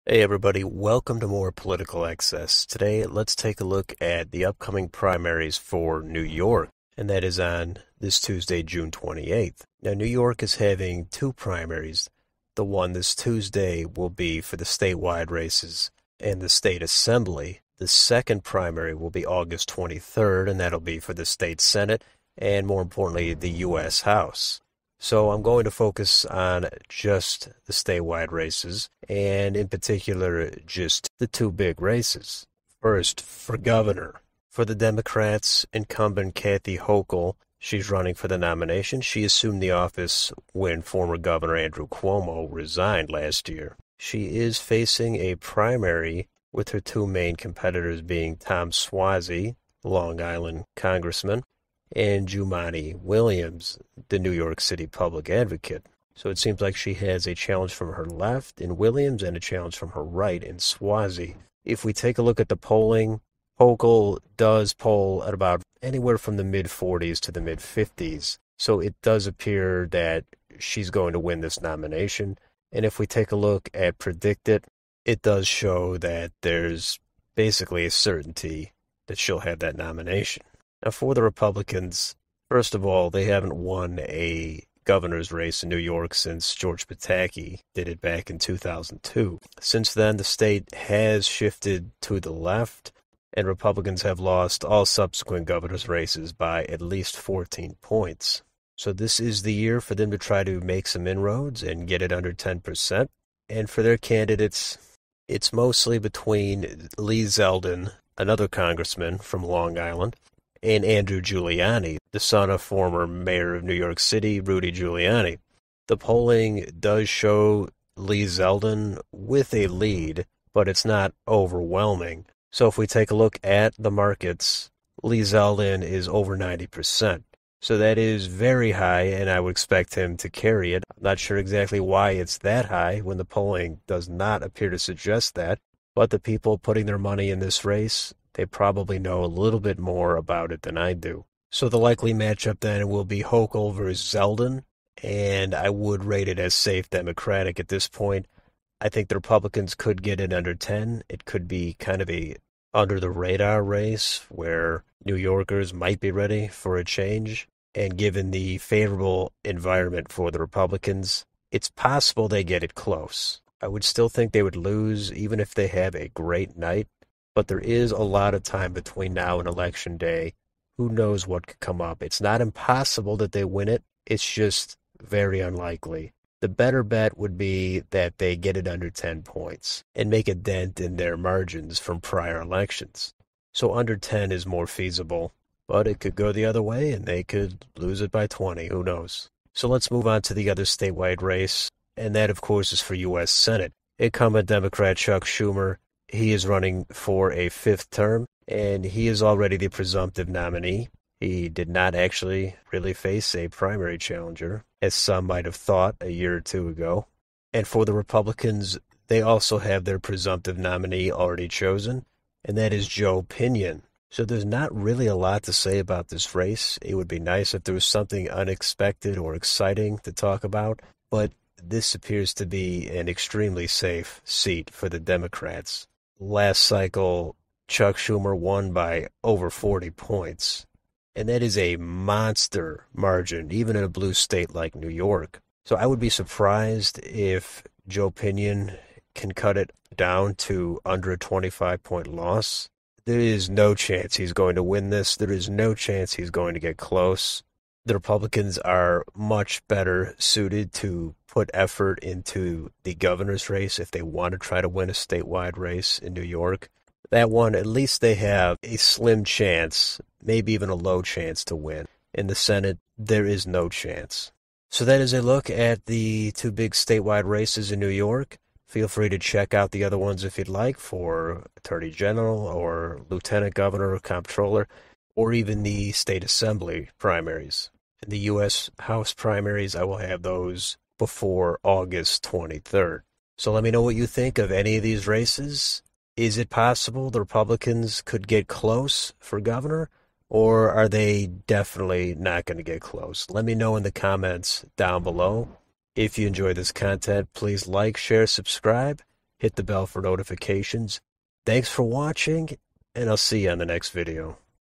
Hey everybody, welcome to more Political Excess. Today, let's take a look at the upcoming primaries for New York, and that is on this Tuesday, June 28th. Now, New York is having two primaries. The one this Tuesday will be for the statewide races and the state assembly. The second primary will be August 23rd, and that'll be for the state senate and, more importantly, the U.S. House. So I'm going to focus on just the statewide races, and in particular, just the two big races. First, for governor. For the Democrats, incumbent Kathy Hochul, she's running for the nomination. She assumed the office when former Governor Andrew Cuomo resigned last year. She is facing a primary with her two main competitors being Tom Suozzi, Long Island congressman, and Jumaane Williams, the New York City public advocate. So it seems like she has a challenge from her left in Williams and a challenge from her right in Suozzi. If we take a look at the polling, Hochul does poll at about anywhere from the mid-40s to the mid-50s. So it does appear that she's going to win this nomination. And if we take a look at Predicted, it does show that there's basically a certainty that she'll have that nomination. Now, for the Republicans, first of all, they haven't won a governor's race in New York since George Pataki did it back in 2002. Since then, the state has shifted to the left, and Republicans have lost all subsequent governor's races by at least 14 points. So this is the year for them to try to make some inroads and get it under 10%. And for their candidates, it's mostly between Lee Zeldin, another congressman from Long Island, and Andrew Giuliani, the son of former mayor of New York City, Rudy Giuliani. The polling does show Lee Zeldin with a lead, but it's not overwhelming. So if we take a look at the markets, Lee Zeldin is over 90%. So that is very high, and I would expect him to carry it. I'm not sure exactly why it's that high when the polling does not appear to suggest that, but the people putting their money in this race, they probably know a little bit more about it than I do. So the likely matchup then will be Hochul versus Zeldin, and I would rate it as safe Democratic at this point. I think the Republicans could get it under 10. It could be kind of a under-the-radar race where New Yorkers might be ready for a change. And given the favorable environment for the Republicans, it's possible they get it close. I would still think they would lose even if they have a great night. But there is a lot of time between now and Election Day. Who knows what could come up? It's not impossible that they win it. It's just very unlikely. The better bet would be that they get it under 10 points and make a dent in their margins from prior elections. So under 10 is more feasible, but it could go the other way and they could lose it by 20. Who knows? So let's move on to the other statewide race, and that, of course, is for U.S. Senate. Incumbent Democrat Chuck Schumer, he is running for a fifth term, and he is already the presumptive nominee. He did not actually really face a primary challenger, as some might have thought a year or two ago. And for the Republicans, they also have their presumptive nominee already chosen, and that is Joe Pinion. So there's not really a lot to say about this race. It would be nice if there was something unexpected or exciting to talk about, but this appears to be an extremely safe seat for the Democrats. Last cycle, Chuck Schumer won by over 40 points. And that is a monster margin, even in a blue state like New York. So I would be surprised if Joe Pinion can cut it down to under a 25-point loss. There is no chance he's going to win this. There is no chance he's going to get close. The Republicans are much better suited to put effort into the governor's race if they want to try to win a statewide race in New York. That one, at least they have a slim chance, maybe even a low chance to win. In the Senate, there is no chance. So that is a look at the two big statewide races in New York. Feel free to check out the other ones if you'd like for Attorney General or Lieutenant Governor or Comptroller, or even the State Assembly primaries. In the U.S. House primaries, I will have those before August 23rd. So let me know what you think of any of these races. Is it possible the Republicans could get close for governor, or are they definitely not going to get close? Let me know in the comments down below. If you enjoy this content, please like, share, subscribe, hit the bell for notifications. Thanks for watching, and I'll see you on the next video.